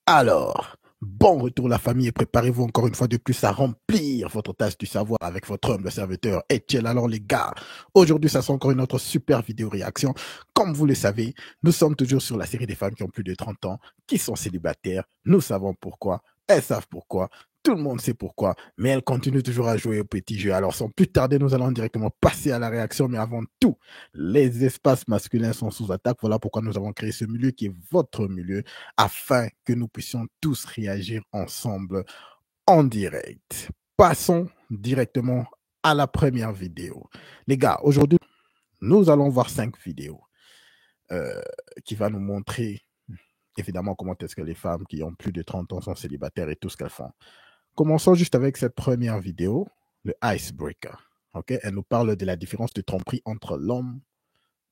Alors, bon retour la famille et préparez-vous encore une fois de plus à remplir votre tasse du savoir avec votre humble serviteur Etienne. Alors les gars, aujourd'hui ça sera encore une autre super vidéo réaction. Comme vous le savez, nous sommes toujours sur la série des femmes qui ont plus de 30 ans, qui sont célibataires. Nous savons pourquoi, elles savent pourquoi. Tout le monde sait pourquoi, mais elles continuent toujours à jouer au petit jeu. Alors sans plus tarder, nous allons directement passer à la réaction. Mais avant tout, les espaces masculins sont sous attaque. Voilà pourquoi nous avons créé ce milieu qui est votre milieu afin que nous puissions tous réagir ensemble en direct. Passons directement à la première vidéo. Les gars, aujourd'hui, nous allons voir 5 vidéos euh, qui va nous montrer évidemment comment est-ce que les femmes qui ont plus de 30 ans sont célibataires et tout ce qu'elles font. Commençons juste avec cette première vidéo, le icebreaker. Okay? Elle nous parle de la différence de tromperie entre l'homme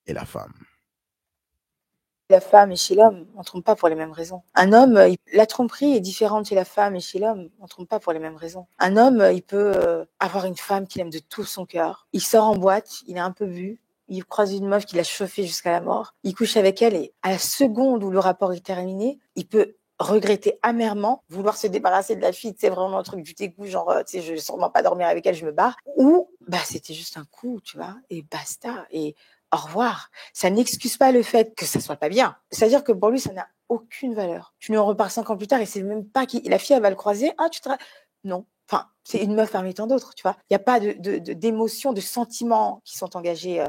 et la femme. La femme et chez l'homme, on ne trompe pas pour les mêmes raisons. Un homme, la tromperie est différente chez la femme et chez l'homme, on ne trompe pas pour les mêmes raisons. Un homme, il peut avoir une femme qu'il aime de tout son cœur. Il sort en boîte, il est un peu vu, il croise une meuf qui l'a chauffé jusqu'à la mort, il couche avec elle et à la seconde où le rapport est terminé, il peut regretter amèrement, vouloir se débarrasser de la fille, c'est vraiment un truc du dégoût, genre, tu sais, je vais sûrement pas dormir avec elle, je me barre. Ou, bah, c'était juste un coup, tu vois, et basta. Et au revoir. Ça n'excuse pas le fait que ça soit pas bien. C'est-à-dire que pour lui, ça n'a aucune valeur. Tu lui en repars 5 ans plus tard et c'est même pas qui la fille, elle va le croiser. Ah, non. Enfin, c'est une meuf parmi tant d'autres, tu vois. Il n'y a pas d'émotions, de sentiments qui sont engagés.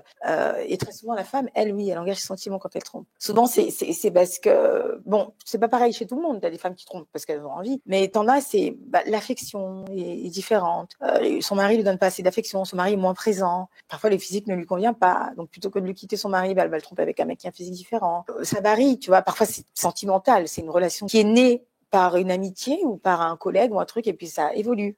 Et très souvent, la femme, elle, oui, elle engage ses sentiments quand elle trompe. Souvent, c'est parce que, bon, c'est pas pareil chez tout le monde. T'as des femmes qui trompent parce qu'elles ont envie. Mais t'en as, c'est l'affection est différente. Son mari lui donne pas assez d'affection. Son mari est moins présent. Parfois, le physique ne lui convient pas. Donc, plutôt que de lui quitter son mari, elle va le tromper avec un mec qui a un physique différent. Ça varie, tu vois. Parfois, c'est sentimental. C'est une relation qui est née par une amitié ou par un collègue ou un truc, et puis ça évolue.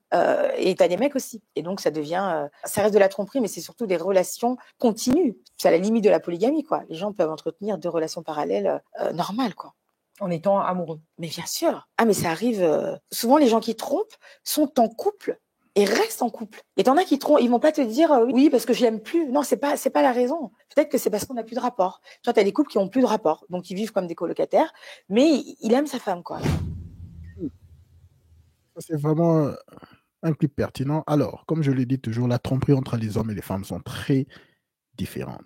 Et t'as des mecs aussi. Et donc, ça devient... ça reste de la tromperie, mais c'est surtout des relations continues. C'est à la limite de la polygamie, quoi. Les gens peuvent entretenir 2 relations parallèles normales, quoi. En étant amoureux. Mais bien sûr. Ah, mais ça arrive... souvent, les gens qui trompent sont en couple et restent en couple. Et t'en as qui trompent, ils vont pas te dire oui parce que je l'aime plus. Non, c'est pas la raison. Peut-être que c'est parce qu'on n'a plus de rapport. Tu vois, t'as des couples qui ont plus de rapport, donc ils vivent comme des colocataires, mais il aime sa femme, quoi. C'est vraiment un clip pertinent. Alors, comme je le dis toujours, la tromperie entre les hommes et les femmes sont très différentes.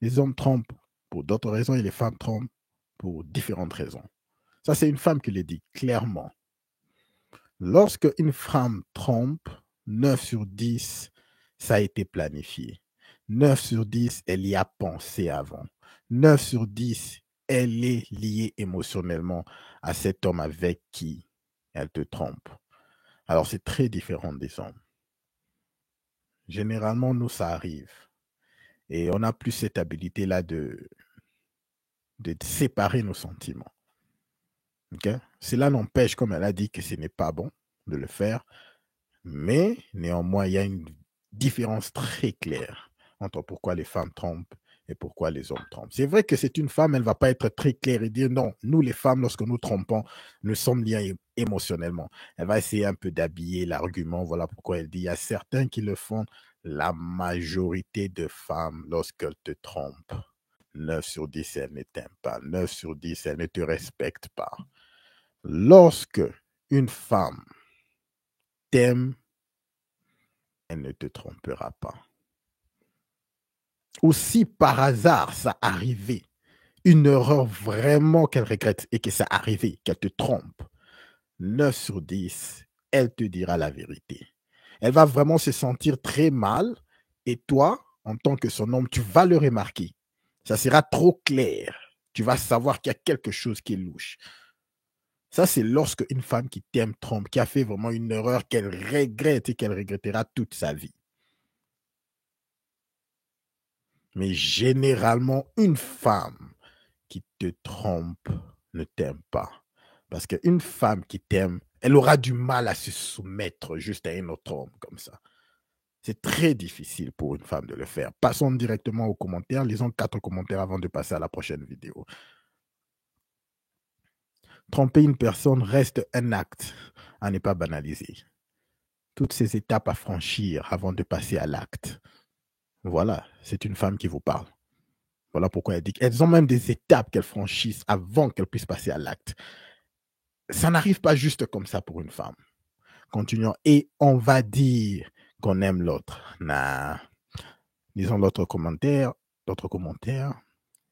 Les hommes trompent pour d'autres raisons et les femmes trompent pour différentes raisons. Ça, c'est une femme qui le dit clairement. Lorsque une femme trompe, 9 sur 10, ça a été planifié. 9 sur 10, elle y a pensé avant. 9 sur 10, elle est liée émotionnellement à cet homme avec qui elle te trompe. Alors, c'est très différent des hommes. Généralement, nous, ça arrive. Et on n'a plus cette habilité-là de séparer nos sentiments. Okay? Cela n'empêche, comme elle a dit, que ce n'est pas bon de le faire. Mais néanmoins, il y a une différence très claire entre pourquoi les femmes trompent et pourquoi les hommes trompent. C'est vrai que c'est une femme, elle ne va pas être très claire et dire non, nous les femmes, lorsque nous trompons, nous sommes liés émotionnellement. Elle va essayer un peu d'habiller l'argument, voilà pourquoi elle dit, il y a certains qui le font, la majorité de femmes, lorsqu'elles te trompent, 9 sur 10, elles ne t'aiment pas, 9 sur 10, elles ne te respectent pas. Lorsque une femme t'aime, elle ne te trompera pas. Ou si par hasard ça arrivait, une erreur vraiment qu'elle regrette et que ça arrivait, qu'elle te trompe, 9 sur 10, elle te dira la vérité. Elle va vraiment se sentir très mal et toi, en tant que son homme, tu vas le remarquer. Ça sera trop clair. Tu vas savoir qu'il y a quelque chose qui est louche. Ça, c'est lorsque une femme qui t'aime trompe, qui a fait vraiment une erreur qu'elle regrette et qu'elle regrettera toute sa vie. Mais généralement, une femme qui te trompe ne t'aime pas. Parce qu'une femme qui t'aime, elle aura du mal à se soumettre juste à un autre homme comme ça. C'est très difficile pour une femme de le faire. Passons directement aux commentaires. Lisons 4 commentaires avant de passer à la prochaine vidéo. Tromper une personne reste un acte à ne pas banaliser. Toutes ces étapes à franchir avant de passer à l'acte. Voilà, c'est une femme qui vous parle. Voilà pourquoi elle dit qu'elles ont même des étapes qu'elles franchissent avant qu'elles puissent passer à l'acte. ça n'arrive pas juste comme ça pour une femme. Continuons. Et on va dire qu'on aime l'autre. Nah. Disons l'autre commentaire.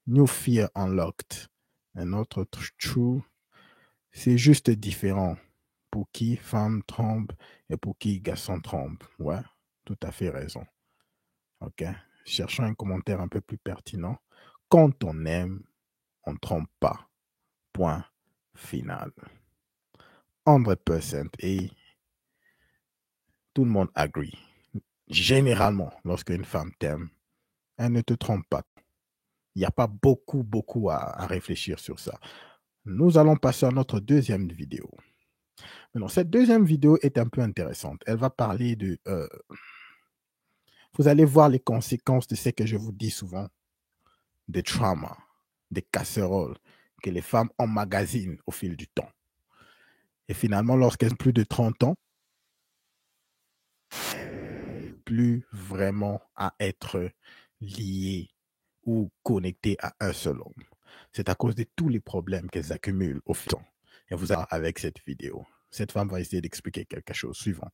New fear unlocked. Un autre true. C'est juste différent. Pour qui femme trompe et pour qui garçon trompe. Ouais, tout à fait raison. OK. Cherchons un commentaire un peu plus pertinent. Quand on aime, on ne trompe pas. Point final. 100% et tout le monde agree. Généralement, lorsque une femme t'aime, elle ne te trompe pas. Il n'y a pas beaucoup à réfléchir sur ça. Nous allons passer à notre deuxième vidéo. Maintenant, cette deuxième vidéo est un peu intéressante. Elle va parler de... vous allez voir les conséquences de ce que je vous dis souvent, des traumas, des casseroles que les femmes emmagasinent au fil du temps. Et finalement, lorsqu'elles ont plus de 30 ans, plus vraiment à être liées ou connectées à un seul homme. C'est à cause de tous les problèmes qu'elles accumulent au fil du temps. Et vous allez avec cette vidéo. Cette femme va essayer d'expliquer quelque chose. Suivant.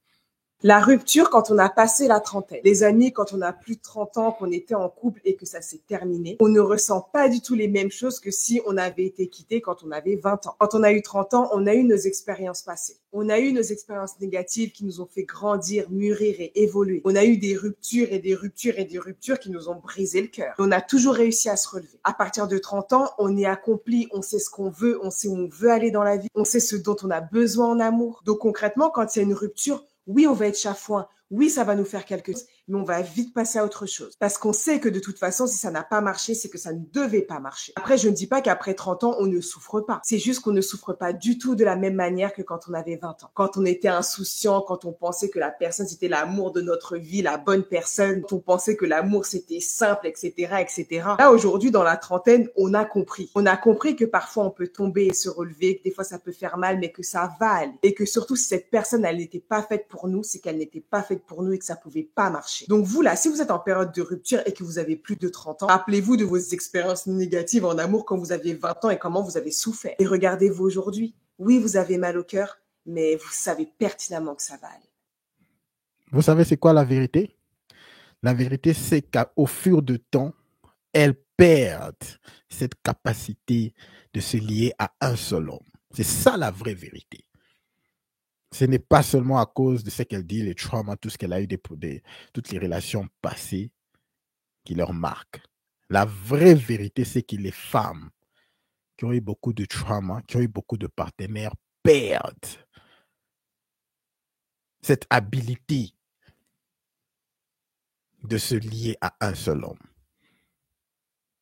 La rupture quand on a passé la trentaine. Les amis, quand on a plus de 30 ans, qu'on était en couple et que ça s'est terminé, on ne ressent pas du tout les mêmes choses que si on avait été quitté quand on avait 20 ans. Quand on a eu 30 ans, on a eu nos expériences passées. On a eu nos expériences négatives qui nous ont fait grandir, mûrir et évoluer. On a eu des ruptures et des ruptures et des ruptures qui nous ont brisé le cœur. On a toujours réussi à se relever. À partir de 30 ans, on est accompli, on sait ce qu'on veut, on sait où on veut aller dans la vie, on sait ce dont on a besoin en amour. Donc concrètement, quand il y a une rupture, oui, on va être chafouin. Oui, ça va nous faire quelque chose, mais on va vite passer à autre chose. Parce qu'on sait que de toute façon, si ça n'a pas marché, c'est que ça ne devait pas marcher. Après, je ne dis pas qu'après 30 ans, on ne souffre pas. C'est juste qu'on ne souffre pas du tout de la même manière que quand on avait 20 ans. Quand on était insouciant, quand on pensait que la personne, c'était l'amour de notre vie, la bonne personne, quand on pensait que l'amour, c'était simple, etc., etc. Là, aujourd'hui, dans la trentaine, on a compris. On a compris que parfois, on peut tomber et se relever, que des fois, ça peut faire mal, mais que ça va aller. Et que surtout, si cette personne, elle n'était pas faite pour nous, c'est qu'elle n'était pas faite pour nous et que ça pouvait pas marcher. Donc vous là, si vous êtes en période de rupture et que vous avez plus de 30 ans, rappelez-vous de vos expériences négatives en amour quand vous aviez 20 ans et comment vous avez souffert. Et regardez-vous aujourd'hui. Oui, vous avez mal au cœur, mais vous savez pertinemment que ça va aller. Vous savez c'est quoi la vérité? La vérité, c'est qu'au fur du temps, elles perdent cette capacité de se lier à un seul homme. C'est ça la vraie vérité. Ce n'est pas seulement à cause de ce qu'elle dit, les traumas, tout ce qu'elle a eu, toutes les relations passées qui leur marquent. La vraie vérité, c'est que les femmes qui ont eu beaucoup de traumas, qui ont eu beaucoup de partenaires, perdent cette habilité de se lier à un seul homme.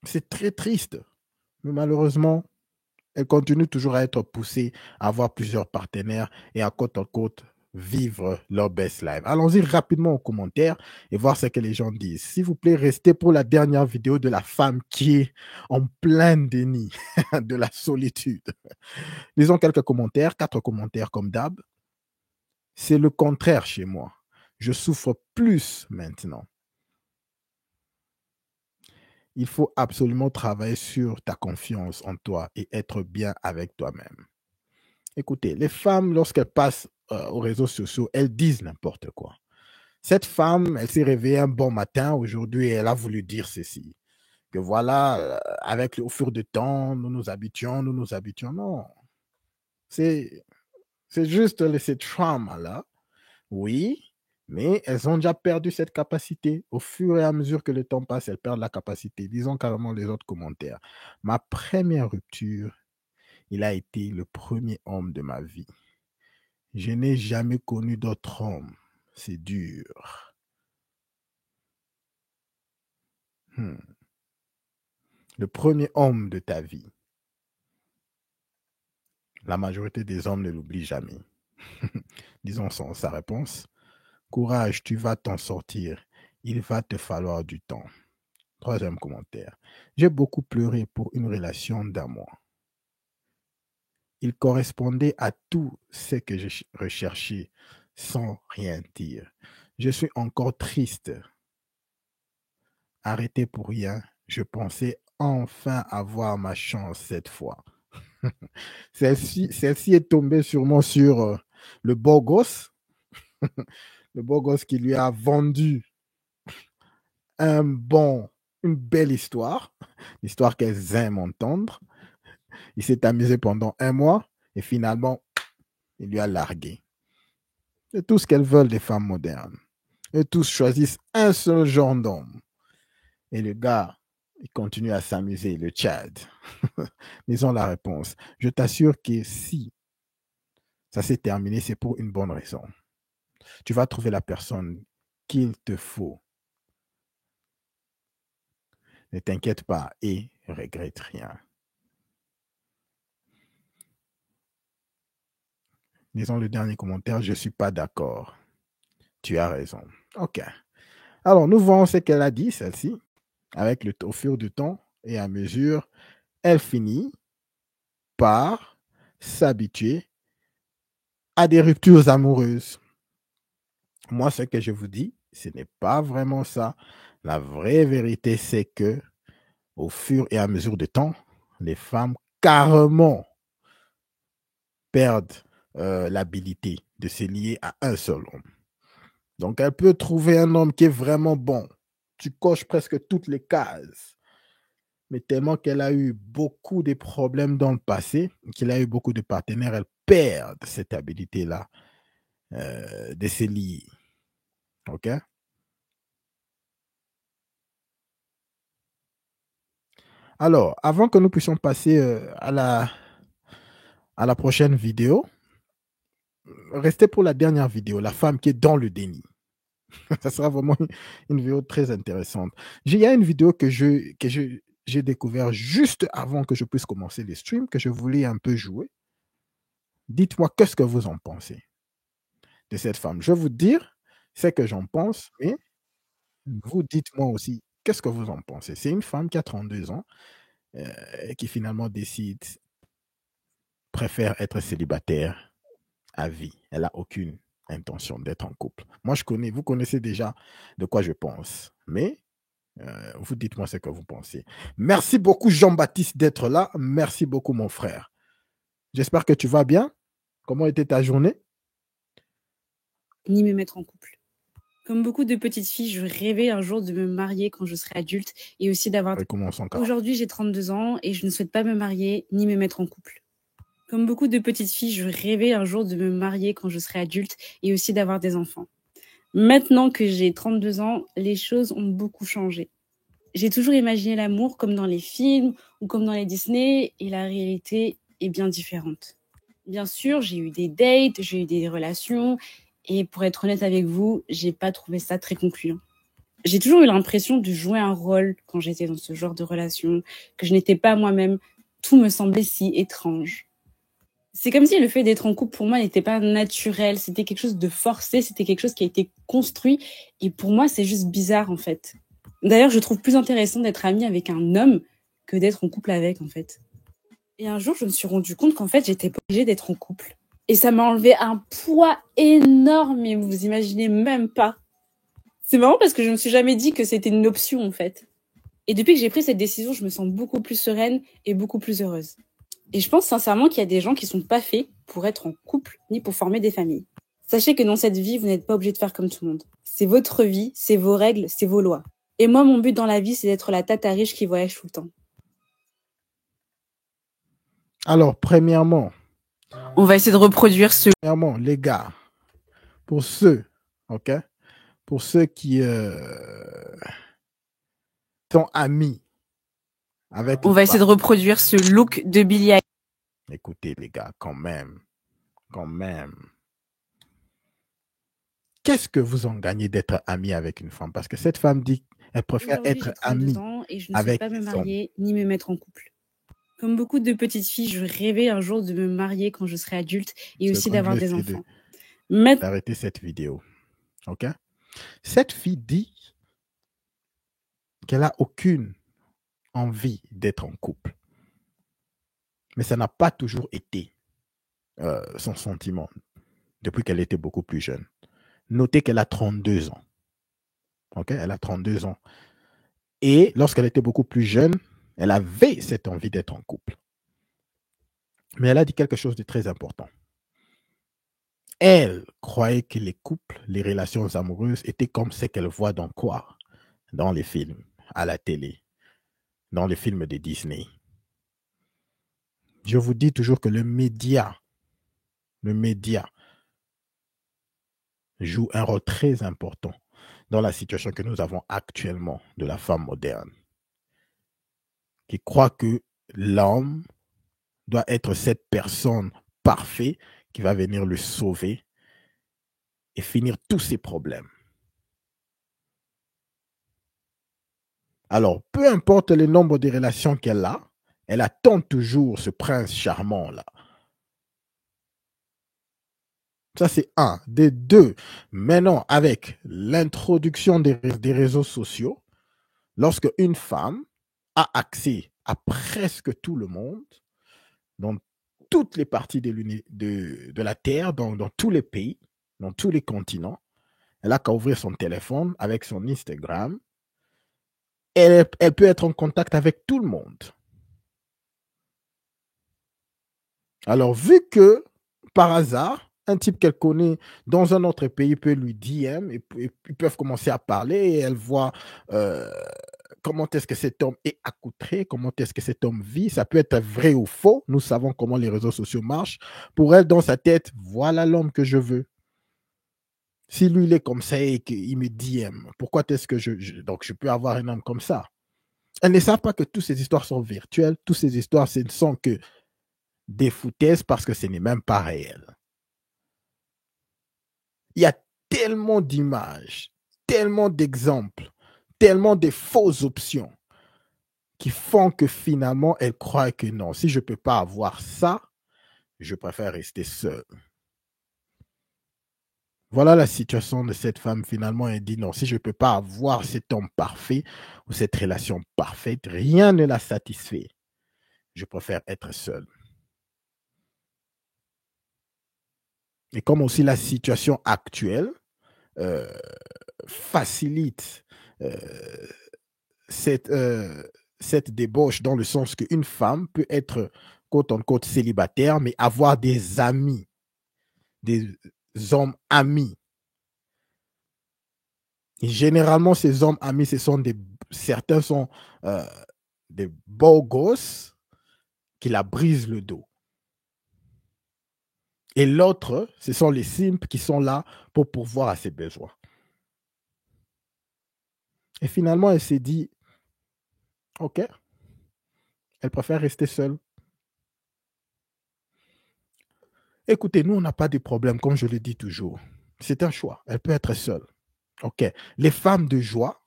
C'est très triste, mais malheureusement, elles continuent toujours à être poussées à avoir plusieurs partenaires et à côte vivre leur best life. Allons-y rapidement aux commentaires et voir ce que les gens disent. S'il vous plaît, restez pour la dernière vidéo de la femme qui est en plein déni de la solitude. Lisons quelques commentaires, 4 commentaires comme d'hab. C'est le contraire chez moi. Je souffre plus maintenant. Il faut absolument travailler sur ta confiance en toi et être bien avec toi-même. Écoutez, les femmes, lorsqu'elles passent aux réseaux sociaux, elles disent n'importe quoi. Cette femme, elle s'est réveillée un bon matin aujourd'hui et elle a voulu dire ceci. Que voilà, au fur du temps, nous nous habituons. Non, c'est juste ces traumas-là. Oui, mais elles ont déjà perdu cette capacité. Au fur et à mesure que le temps passe, elles perdent la capacité. Disons carrément les autres commentaires. Ma première rupture, il a été le premier homme de ma vie. Je n'ai jamais connu d'autre homme. C'est dur. Le premier homme de ta vie. La majorité des hommes ne l'oublient jamais. Disons sa réponse. Courage, tu vas t'en sortir. Il va te falloir du temps. 3e commentaire. J'ai beaucoup pleuré pour une relation d'un mois. Il correspondait à tout ce que je recherchais sans rien dire. Je suis encore triste. Arrêté pour rien. Je pensais enfin avoir ma chance cette fois. Celle-ci est tombée sûrement sur le beau gosse, le beau gosse qui lui a vendu une belle histoire, l'histoire qu'elles aiment entendre. Il s'est amusé pendant 1 mois et finalement, il lui a largué. C'est tout ce qu'elles veulent des femmes modernes. Et tous choisissent un seul genre d'homme. Et le gars, il continue à s'amuser, le Tchad. Ils ont la réponse. Je t'assure que si ça s'est terminé, c'est pour une bonne raison. Tu vas trouver la personne qu'il te faut. Ne t'inquiète pas et regrette rien. Disons le dernier commentaire, je ne suis pas d'accord. Tu as raison. OK. Alors, nous voyons ce qu'elle a dit, celle-ci. Au fur du temps et à mesure, elle finit par s'habituer à des ruptures amoureuses. Moi, ce que je vous dis, ce n'est pas vraiment ça. La vraie vérité, c'est que au fur et à mesure du temps, les femmes carrément perdent l'habilité de se lier à un seul homme. Donc, elle peut trouver un homme qui est vraiment bon. Tu coches presque toutes les cases. Mais tellement qu'elle a eu beaucoup de problèmes dans le passé, qu'elle a eu beaucoup de partenaires, elle perd cette habilité-là de se lier. OK? Alors, avant que nous puissions passer à la prochaine vidéo, restez pour la dernière vidéo, la femme qui est dans le déni. Ça sera vraiment une vidéo très intéressante. Il y a une vidéo que j'ai découvert juste avant que je puisse commencer les streams, que je voulais un peu jouer. Dites-moi qu'est-ce que vous en pensez de cette femme. Je vais vous dire ce que j'en pense, mais vous dites-moi aussi qu'est-ce que vous en pensez. C'est une femme qui a 32 ans, qui finalement préfère être célibataire à vie. Elle n'a aucune intention d'être en couple. Moi, vous connaissez déjà de quoi je pense, mais vous dites-moi ce que vous pensez. Merci beaucoup, Jean-Baptiste, d'être là. Merci beaucoup, mon frère. J'espère que tu vas bien. Comment était ta journée? Ni me mettre en couple. Comme beaucoup de petites filles, je rêvais un jour de me marier quand je serai adulte et aussi d'avoir... Aujourd'hui, j'ai 32 ans et je ne souhaite pas me marier ni me mettre en couple. Comme beaucoup de petites filles, je rêvais un jour de me marier quand je serai adulte et aussi d'avoir des enfants. Maintenant que j'ai 32 ans, les choses ont beaucoup changé. J'ai toujours imaginé l'amour comme dans les films ou comme dans les Disney et la réalité est bien différente. Bien sûr, j'ai eu des dates, j'ai eu des relations et pour être honnête avec vous, j'ai pas trouvé ça très concluant. J'ai toujours eu l'impression de jouer un rôle quand j'étais dans ce genre de relation, que je n'étais pas moi-même. Tout me semblait si étrange. C'est comme si le fait d'être en couple pour moi n'était pas naturel, c'était quelque chose de forcé, c'était quelque chose qui a été construit et pour moi c'est juste bizarre en fait. D'ailleurs, je trouve plus intéressant d'être amie avec un homme que d'être en couple avec en fait. Et un jour, je me suis rendu compte qu'en fait, j'étais pas obligée d'être en couple. Et ça m'a enlevé un poids énorme, mais vous imaginez même pas. C'est marrant parce que je me suis jamais dit que c'était une option, en fait. Et depuis que j'ai pris cette décision, je me sens beaucoup plus sereine et beaucoup plus heureuse. Et je pense sincèrement qu'il y a des gens qui sont pas faits pour être en couple, ni pour former des familles. Sachez que dans cette vie, vous n'êtes pas obligé de faire comme tout le monde. C'est votre vie, c'est vos règles, c'est vos lois. Et moi, mon but dans la vie, c'est d'être la tata riche qui voyage tout le temps. Alors, premièrement, on va essayer de reproduire Premièrement, les gars, pour ceux, OK, pour ceux qui sont amis avec... On va essayer de reproduire ce look de Billie Eilish. Écoutez, les gars, quand même. Qu'est-ce que vous en gagnez d'être ami avec une femme? Parce que cette femme dit qu'elle préfère être amie et je ne avec souhaite pas me marier ni me mettre en couple. Comme beaucoup de petites filles, je rêvais un jour de me marier quand je serai adulte et aussi d'avoir des enfants. D'arrêter cette vidéo. OK? Cette fille dit qu'elle n'a aucune envie d'être en couple. Mais ça n'a pas toujours été son sentiment depuis qu'elle était beaucoup plus jeune. Notez qu'elle a 32 ans. OK? Elle a 32 ans. Et lorsqu'elle était beaucoup plus jeune, elle avait cette envie d'être en couple. Mais elle a dit quelque chose de très important. Elle croyait que les couples, les relations amoureuses étaient comme ce qu'elle voit dans quoi? Dans les films, à la télé, dans les films de Disney. Je vous dis toujours que le média joue un rôle très important dans la situation que nous avons actuellement de la femme moderne, qui croit que l'homme doit être cette personne parfaite qui va venir le sauver et finir tous ses problèmes. Alors, peu importe le nombre de relations qu'elle a, elle attend toujours ce prince charmant-là. Ça, c'est un. Des deux, maintenant, avec l'introduction des réseaux sociaux, lorsque une femme a accès à presque tout le monde, dans toutes les parties de la Terre, dans tous les pays, dans tous les continents, elle a qu'à ouvrir son téléphone avec son Instagram. Elle peut être en contact avec tout le monde. Alors, vu que, par hasard, un type qu'elle connaît dans un autre pays peut lui DM, et ils peuvent commencer à parler, et elle voit comment est-ce que cet homme est accoutré, comment est-ce que cet homme vit, ça peut être vrai ou faux, nous savons comment les réseaux sociaux marchent. Pour elle, dans sa tête, voilà l'homme que je veux. Si lui, il est comme ça et qu'il me DM, pourquoi est-ce que donc je peux avoir un homme comme ça? Elles ne savent pas que toutes ces histoires sont virtuelles, toutes ces histoires, ce ne sont que des foutaises parce que ce n'est même pas réel. Il y a tellement d'images, tellement d'exemples, tellement de fausses options qui font que finalement, elle croit que non, si je ne peux pas avoir ça, je préfère rester seule. Voilà la situation de cette femme. Finalement, elle dit non, si je ne peux pas avoir cet homme parfait ou cette relation parfaite, rien ne la satisfait. Je préfère être seule. Et comme aussi la situation actuelle facilite cette débauche dans le sens qu'une femme peut être quote-unquote célibataire, mais avoir des amis, des hommes amis. Et généralement, ces hommes amis, certains sont des beaux gosses qui la brisent le dos. Et l'autre, ce sont les simples qui sont là pour pourvoir à ses besoins. Et finalement, elle s'est dit, OK, elle préfère rester seule. Écoutez, nous, on n'a pas de problème, comme je le dis toujours. C'est un choix. Elle peut être seule. OK. Les femmes de joie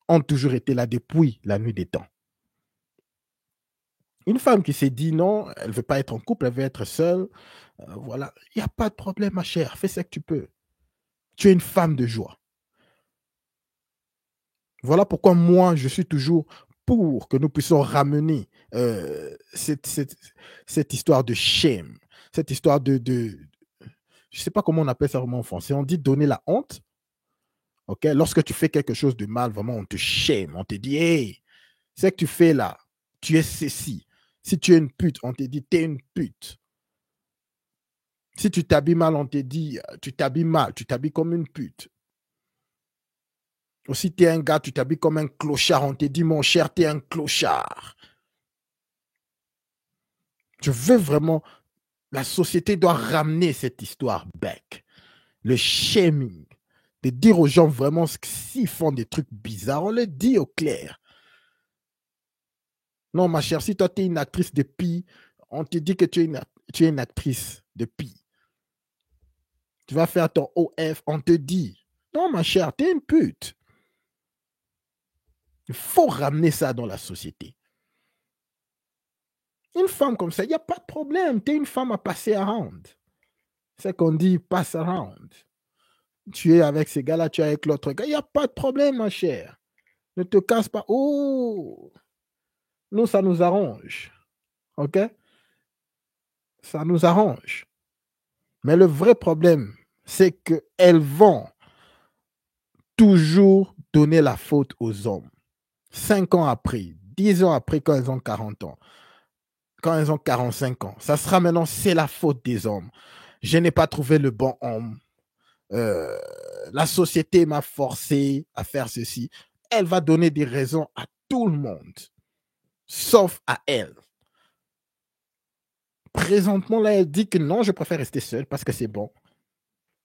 ont toujours été là depuis la nuit des temps. Une femme qui s'est dit non, elle ne veut pas être en couple, elle veut être seule, voilà, il n'y a pas de problème, ma chère, fais ce que tu peux. Tu es une femme de joie. Voilà pourquoi moi, je suis toujours pour que nous puissions ramener cette histoire de shame, cette histoire de je ne sais pas comment on appelle ça vraiment en français, on dit donner la honte. OK? Lorsque tu fais quelque chose de mal, vraiment, on te shame, on te dit, hey, ce que tu fais là, tu es ceci. Si tu es une pute, on te dit, tu es une pute. Si tu t'habilles mal, on te dit, tu t'habilles mal, tu t'habilles comme une pute. Ou si tu es un gars, tu t'habilles comme un clochard, on te dit, mon cher, tu es un clochard. Je veux vraiment, la société doit ramener cette histoire back. Le shaming. De dire aux gens vraiment s'ils font des trucs bizarres, on le dit au clair. Non, ma chère, si toi, tu es une actrice de pie, on te dit que tu es une actrice de pie. Tu vas faire ton OF, on te dit. Non, ma chère, tu es une pute. Il faut ramener ça dans la société. Une femme comme ça, il n'y a pas de problème. Tu es une femme à passer around. C'est qu'on dit pass around. Tu es avec ces gars-là, tu es avec l'autre gars. Il n'y a pas de problème, ma chère. Ne te casse pas. Oh, nous, ça nous arrange. OK? Ça nous arrange. Mais le vrai problème, c'est qu'elles vont toujours donner la faute aux hommes. 5 ans après, 10 ans après, quand elles ont 40 ans. quand elles ont 45 ans. Ça sera maintenant, c'est la faute des hommes. Je n'ai pas trouvé le bon homme. La société m'a forcé à faire ceci. Elle va donner des raisons à tout le monde, sauf à elle. Présentement, là, elle dit que non, je préfère rester seule parce que c'est bon.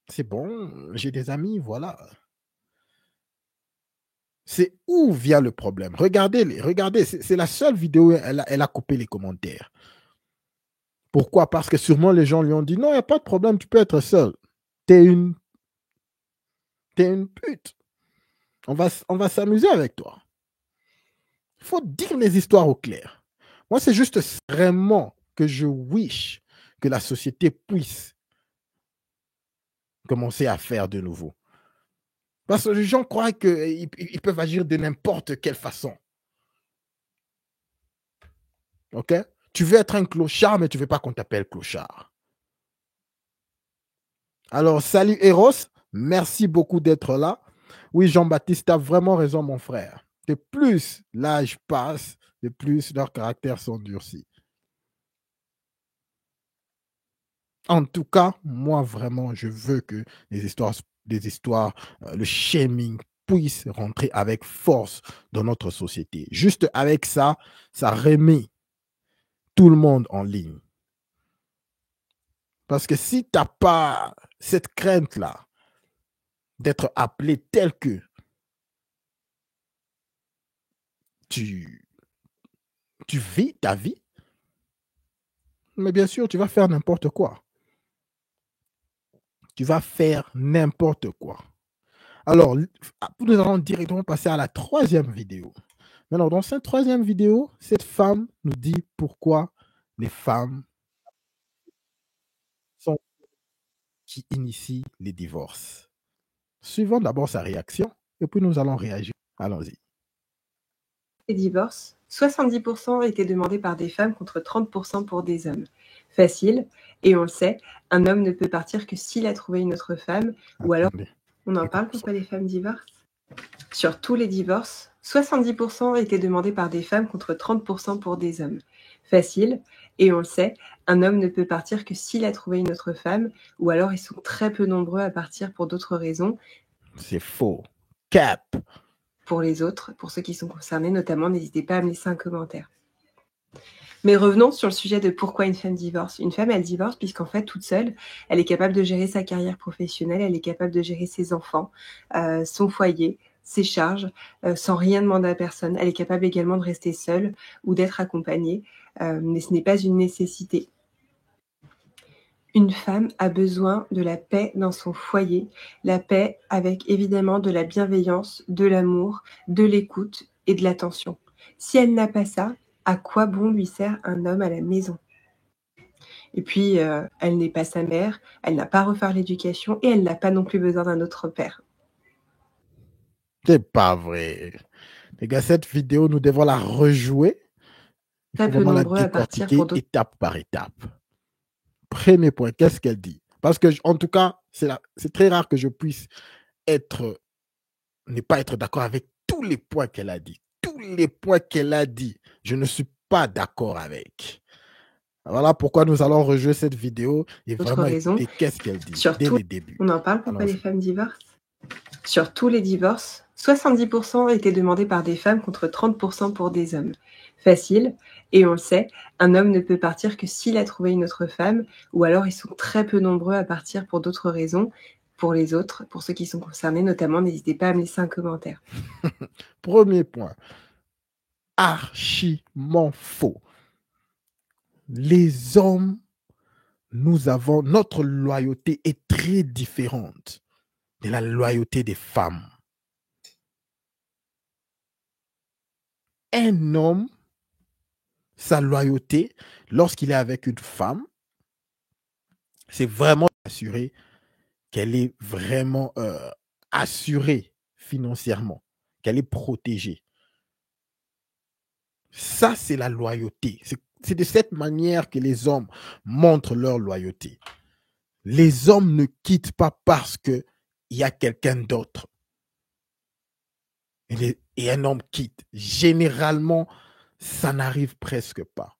C'est bon, j'ai des amis, voilà. C'est où vient le problème. Regardez, c'est la seule vidéo où elle a coupé les commentaires. Pourquoi? Parce que sûrement les gens lui ont dit non, il n'y a pas de problème, tu peux être seule. T'es une pute. On va s'amuser avec toi. Il faut dire les histoires au clair. Moi, c'est juste vraiment que je wish que la société puisse commencer à faire de nouveau. Parce que les gens croient qu'ils peuvent agir de n'importe quelle façon. OK? Tu veux être un clochard, mais tu ne veux pas qu'on t'appelle clochard. Alors, salut Eros. Merci beaucoup d'être là. Oui, Jean-Baptiste, tu as vraiment raison, mon frère. De plus l'âge passe, de plus leurs caractères sont durcis. En tout cas, moi, vraiment, je veux que les histoires, le shaming puisse rentrer avec force dans notre société. Juste avec ça, ça remet tout le monde en ligne. Parce que si tu n'as pas cette crainte-là d'être appelé tel que tu vis ta vie, mais bien sûr, tu vas faire n'importe quoi. Tu vas faire n'importe quoi. Alors, nous allons directement passer à la troisième vidéo. Maintenant, dans cette troisième vidéo, cette femme nous dit pourquoi les femmes sont qui initient les divorces. Suivons d'abord sa réaction et puis nous allons réagir. Allons-y. Les divorces, 70% étaient demandés par des femmes contre 30% pour des hommes. Facile, et on le sait, un homme ne peut partir que s'il a trouvé une autre femme, ou alors on en parle pourquoi les femmes divorcent. Sur tous les divorces, 70% étaient demandés par des femmes contre 30% pour des hommes. Facile, et on le sait, un homme ne peut partir que s'il a trouvé une autre femme, ou alors ils sont très peu nombreux à partir pour d'autres raisons. C'est faux. Cap. Pour les autres, pour ceux qui sont concernés notamment, n'hésitez pas à me laisser un commentaire. Mais revenons sur le sujet de pourquoi une femme divorce. Une femme, elle divorce puisqu'en fait, toute seule, elle est capable de gérer sa carrière professionnelle, elle est capable de gérer ses enfants, son foyer, ses charges, sans rien demander à personne. Elle est capable également de rester seule ou d'être accompagnée, mais ce n'est pas une nécessité. Une femme a besoin de la paix dans son foyer, la paix avec évidemment de la bienveillance, de l'amour, de l'écoute et de l'attention. Si elle n'a pas ça, à quoi bon lui sert un homme à la maison? Et puis, elle n'est pas sa mère, elle n'a pas à refaire l'éducation et elle n'a pas non plus besoin d'un autre père. C'est pas vrai. Les gars, cette vidéo, nous devons la rejouer. Il faut vraiment la décortiquer étape par étape. Premier point, qu'est-ce qu'elle dit? Parce que, en tout cas, c'est très rare que je puisse ne pas être d'accord avec tous les points qu'elle a dit. Tous les points qu'elle a dit, je ne suis pas d'accord avec. Voilà pourquoi nous allons rejouer cette vidéo et vraiment écouter qu'est-ce qu'elle dit dès le début. On en parle pourquoi les femmes divorcent? Sur tous les divorces, 70% étaient demandés par des femmes contre 30% pour des hommes. Facile, et on le sait, un homme ne peut partir que s'il a trouvé une autre femme, ou alors ils sont très peu nombreux à partir pour d'autres raisons. Pour les autres, pour ceux qui sont concernés notamment, n'hésitez pas à me laisser un commentaire. Premier point, archiment faux. Les hommes, notre loyauté est très différente de la loyauté des femmes. Un homme, sa loyauté, lorsqu'il est avec une femme, c'est vraiment assurer qu'elle est vraiment assurée financièrement, qu'elle est protégée. Ça, c'est la loyauté. C'est de cette manière que les hommes montrent leur loyauté. Les hommes ne quittent pas parce qu'il y a quelqu'un d'autre. Et un homme quitte. Généralement, ça n'arrive presque pas.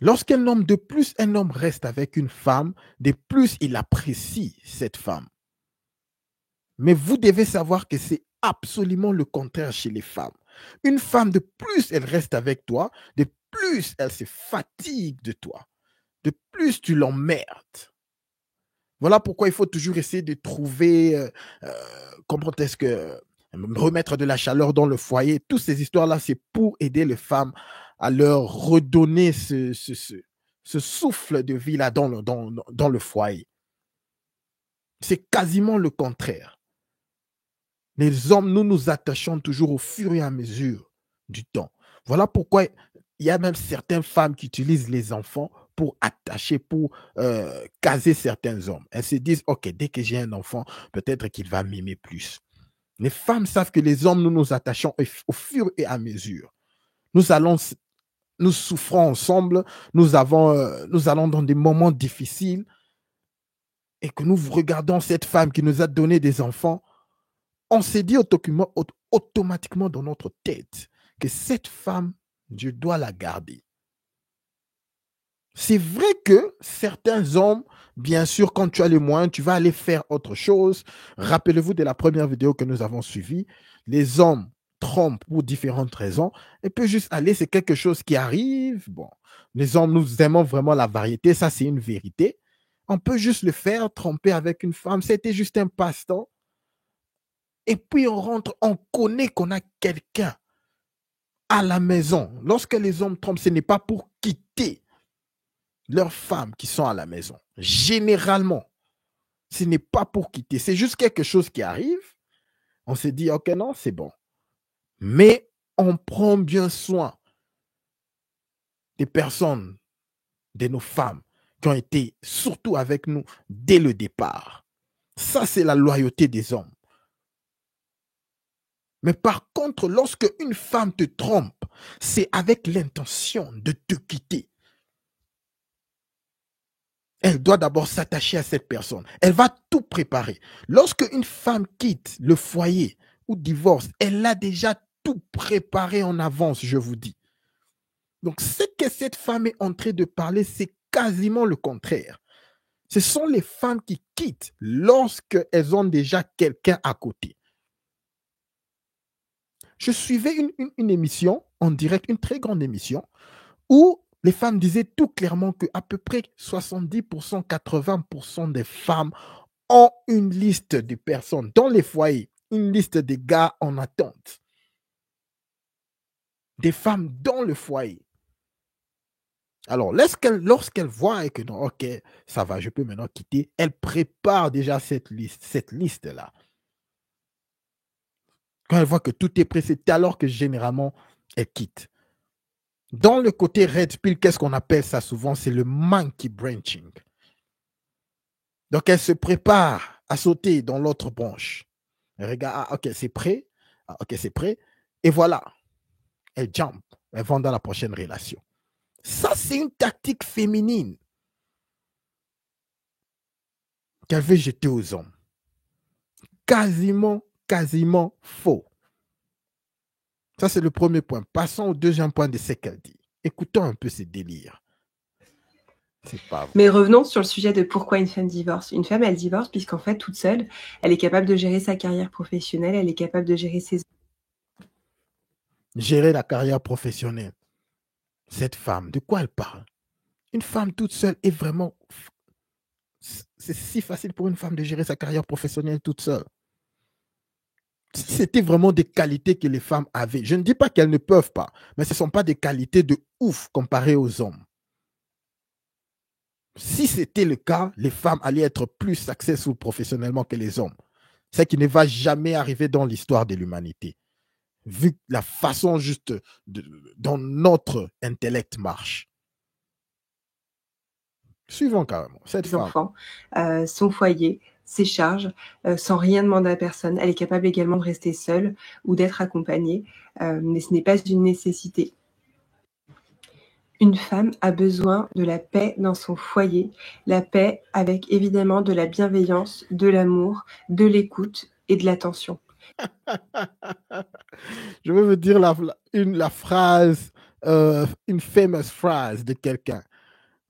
Lorsqu'un homme, de plus un homme reste avec une femme, de plus il apprécie cette femme. Mais vous devez savoir que c'est absolument le contraire chez les femmes. Une femme, de plus elle reste avec toi, de plus elle se fatigue de toi, de plus tu l'emmerdes. Voilà pourquoi il faut toujours essayer de trouver comment est-ce que remettre de la chaleur dans le foyer. Toutes ces histoires-là, c'est pour aider les femmes à leur redonner ce souffle de vie là dans le foyer. C'est quasiment le contraire. Les hommes, nous nous attachons toujours au fur et à mesure du temps. Voilà pourquoi il y a même certaines femmes qui utilisent les enfants pour attacher, pour caser certains hommes. Elles se disent, OK, dès que j'ai un enfant, peut-être qu'il va m'aimer plus. Les femmes savent que les hommes, nous nous attachons au fur et à mesure. Nous souffrons ensemble, nous allons dans des moments difficiles et que nous regardons cette femme qui nous a donné des enfants, on s'est dit automatiquement dans notre tête que cette femme, je dois la garder. C'est vrai que certains hommes, bien sûr, quand tu as les moyens, tu vas aller faire autre chose. Rappelez-vous de la première vidéo que nous avons suivie. Les hommes trompent pour différentes raisons. Et peut juste aller, c'est quelque chose qui arrive. Bon, les hommes, nous aimons vraiment la variété. Ça, c'est une vérité. On peut juste le faire, tromper avec une femme. C'était juste un passe-temps. Et puis on rentre, on connaît qu'on a quelqu'un à la maison. Lorsque les hommes trompent, ce n'est pas pour quitter leurs femmes qui sont à la maison. Généralement, ce n'est pas pour quitter. C'est juste quelque chose qui arrive. On se dit, OK, non, c'est bon. Mais on prend bien soin des personnes, de nos femmes qui ont été surtout avec nous dès le départ. Ça, c'est la loyauté des hommes. Mais par contre, lorsque une femme te trompe, c'est avec l'intention de te quitter. Elle doit d'abord s'attacher à cette personne. Elle va tout préparer. Lorsque une femme quitte le foyer ou divorce, elle a déjà tout préparé en avance, je vous dis. Donc, ce que cette femme est en train de parler, c'est quasiment le contraire. Ce sont les femmes qui quittent lorsqu'elles ont déjà quelqu'un à côté. Je suivais une émission en direct, une très grande émission, où les femmes disaient tout clairement qu'à peu près 70%, 80% des femmes ont une liste de personnes dans les foyers, une liste de gars en attente. Des femmes dans le foyer. Alors, lorsqu'elle voit que non, OK, ça va, je peux maintenant quitter, elle prépare déjà cette liste-là. Quand elle voit que tout est prêt, c'est alors que généralement, elle quitte. Dans le côté red pill, qu'est-ce qu'on appelle ça souvent? C'est le monkey branching. Donc, elle se prépare à sauter dans l'autre branche. Elle regarde, OK, c'est prêt. OK, c'est prêt. Et voilà, elle jump. Elle va dans la prochaine relation. Ça, c'est une tactique féminine qu'elle veut jeter aux hommes. Quasiment faux. Ça, c'est le premier point. Passons au deuxième point de ce qu'elle dit. Écoutons un peu ces délires. C'est pas vrai. Mais revenons sur le sujet de pourquoi une femme divorce. Une femme, elle divorce puisqu'en fait, toute seule, elle est capable de gérer sa carrière professionnelle, elle est capable de gérer ses... Gérer la carrière professionnelle. Cette femme, de quoi elle parle? Une femme toute seule est vraiment... C'est si facile pour une femme de gérer sa carrière professionnelle toute seule. C'était vraiment des qualités que les femmes avaient. Je ne dis pas qu'elles ne peuvent pas, mais ce ne sont pas des qualités de ouf comparées aux hommes. Si c'était le cas, les femmes allaient être plus successful professionnellement que les hommes. Ce qui ne va jamais arriver dans l'histoire de l'humanité, vu la façon juste dont notre intellect marche. Suivons carrément. Cette femme. Enfants, son foyer, ses charges, sans rien demander à personne. Elle est capable également de rester seule ou d'être accompagnée, mais ce n'est pas une nécessité. Une femme a besoin de la paix dans son foyer, la paix avec évidemment de la bienveillance, de l'amour, de l'écoute et de l'attention. Je veux vous dire la phrase, une fameuse phrase de quelqu'un.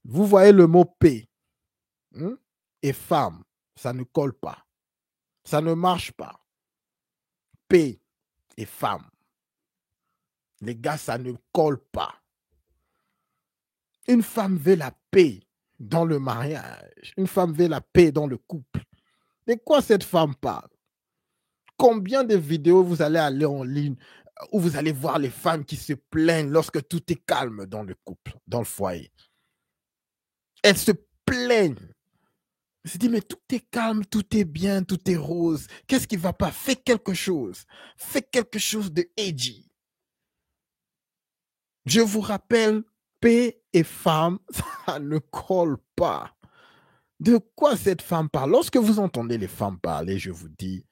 Vous voyez le mot P et femme, ça ne colle pas. Ça ne marche pas. P et femme. Les gars, ça ne colle pas. Une femme veut la paix dans le mariage. Une femme veut la paix dans le couple. De quoi cette femme parle? Combien de vidéos vous allez aller en ligne où vous allez voir les femmes qui se plaignent lorsque tout est calme dans le couple, dans le foyer? Elles se plaignent. Elles se disent, mais tout est calme, tout est bien, tout est rose. Qu'est-ce qui ne va pas? Fais quelque chose. Fais quelque chose de edgy. Je vous rappelle, paix et femme, ça ne colle pas. De quoi cette femme parle? Lorsque vous entendez les femmes parler, je vous dis,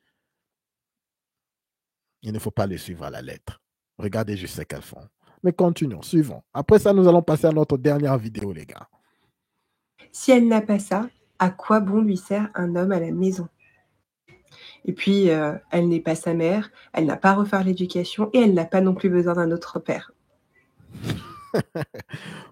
il ne faut pas les suivre à la lettre. Regardez, je sais qu'elles font. Mais continuons, suivons. Après ça, nous allons passer à notre dernière vidéo, les gars. Si elle n'a pas ça, à quoi bon lui sert un homme à la maison? Et puis, elle n'est pas sa mère, elle n'a pas à refaire l'éducation et elle n'a pas non plus besoin d'un autre père.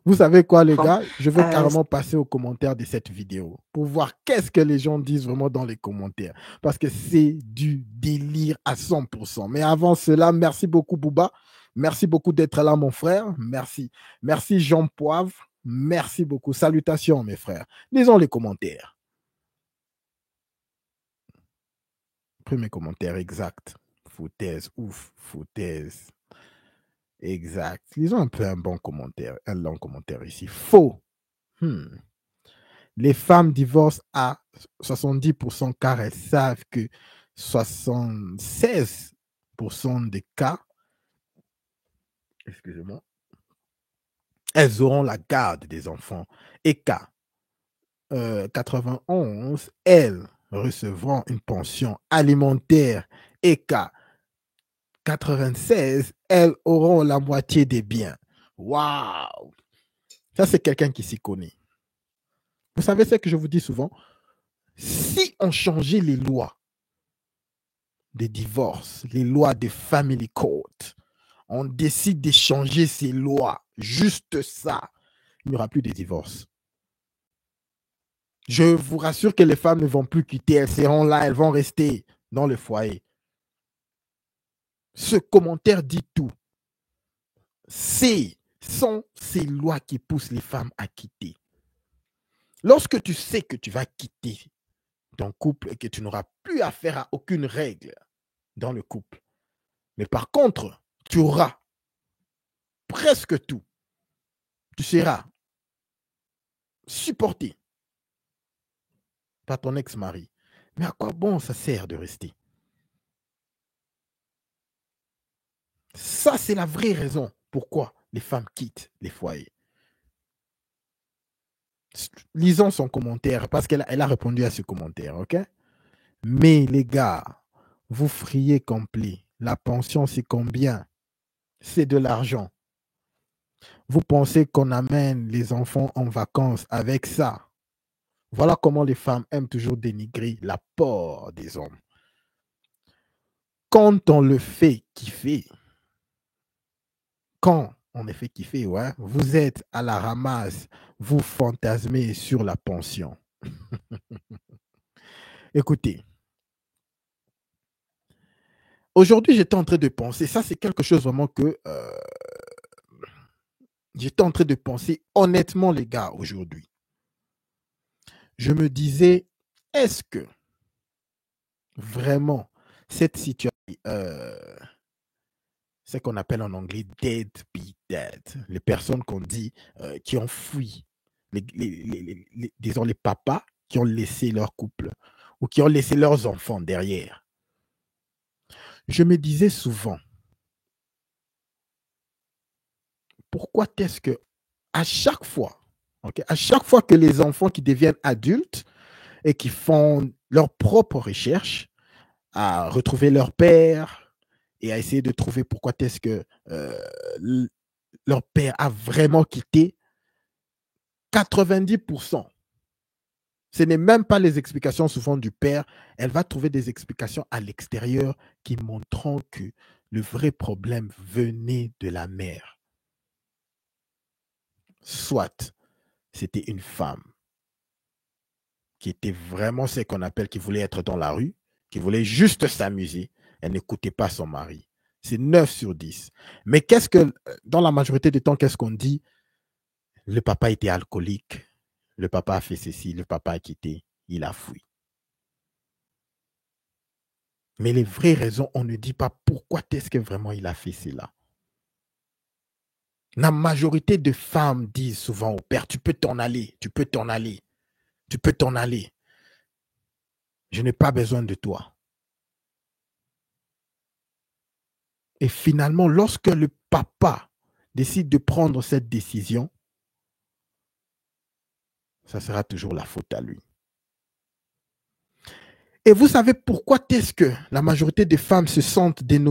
Vous savez quoi, les gars? Je vais carrément passer aux commentaires de cette vidéo pour voir qu'est-ce que les gens disent vraiment dans les commentaires. Parce que c'est du délire à 100%. Mais avant cela, merci beaucoup, Bouba. Merci beaucoup d'être là, mon frère. Merci. Merci, Jean Poivre. Merci beaucoup. Salutations, mes frères. Lisons les commentaires. Premier commentaire exact. Foutaise, ouf, foutaise. Exact. Lisons un peu un long commentaire ici. Faux. Les femmes divorcent à 70% car elles savent que 76% des cas, excusez-moi, elles auront la garde des enfants et qu'à 91, elles recevront une pension alimentaire et qu'à 96, elles auront la moitié des biens. Waouh! Ça, c'est quelqu'un qui s'y connaît. Vous savez ce que je vous dis souvent? Si on changeait les lois des divorces, les lois des family court, on décide de changer ces lois, juste ça, il n'y aura plus de divorces. Je vous rassure que les femmes ne vont plus quitter, elles seront là, elles vont rester dans le foyer. Ce commentaire dit tout. Sont ces lois qui poussent les femmes à quitter. Lorsque tu sais que tu vas quitter ton couple et que tu n'auras plus affaire à aucune règle dans le couple, mais par contre, tu auras presque tout. Tu seras supporté par ton ex-mari. Mais à quoi bon ça sert de rester? Ça, c'est la vraie raison pourquoi les femmes quittent les foyers. Lisons son commentaire parce qu'elle a répondu à ce commentaire, ok? Mais les gars, vous friez complet. La pension, c'est combien? C'est de l'argent. Vous pensez qu'on amène les enfants en vacances avec ça? Voilà comment les femmes aiment toujours dénigrer l'apport des hommes. Quand on le fait kiffer, ouais, vous êtes à la ramasse, vous fantasmez sur la pension. Écoutez, aujourd'hui, j'étais en train de penser, ça c'est quelque chose vraiment que j'étais en train de penser honnêtement, les gars, aujourd'hui. Je me disais, est-ce que vraiment cette situation, ce qu'on appelle en anglais deadbeat, les personnes qu'on dit qui ont fui, disons les papas qui ont laissé leur couple ou qui ont laissé leurs enfants derrière. Je me disais souvent, pourquoi est-ce que à chaque fois que les enfants qui deviennent adultes et qui font leurs propres recherches à retrouver leur père et à essayer de trouver pourquoi est-ce que leur père a vraiment quitté, 90%, ce n'est même pas les explications souvent du père, elle va trouver des explications à l'extérieur qui montreront que le vrai problème venait de la mère. Soit c'était une femme qui était vraiment ce qu'on appelle, qui voulait être dans la rue, qui voulait juste s'amuser. Elle n'écoutait pas son mari. C'est 9 sur 10. Mais qu'est-ce que, dans la majorité des temps, qu'est-ce qu'on dit? Le papa était alcoolique. Le papa a fait ceci, le papa a quitté, il a fui. Mais les vraies raisons, on ne dit pas pourquoi est-ce que vraiment il a fait cela. La majorité de femmes disent souvent au père, tu peux t'en aller, tu peux t'en aller, tu peux t'en aller. Je n'ai pas besoin de toi. Et finalement, lorsque le papa décide de prendre cette décision, ça sera toujours la faute à lui. Et vous savez pourquoi est-ce que la majorité des femmes se sentent dans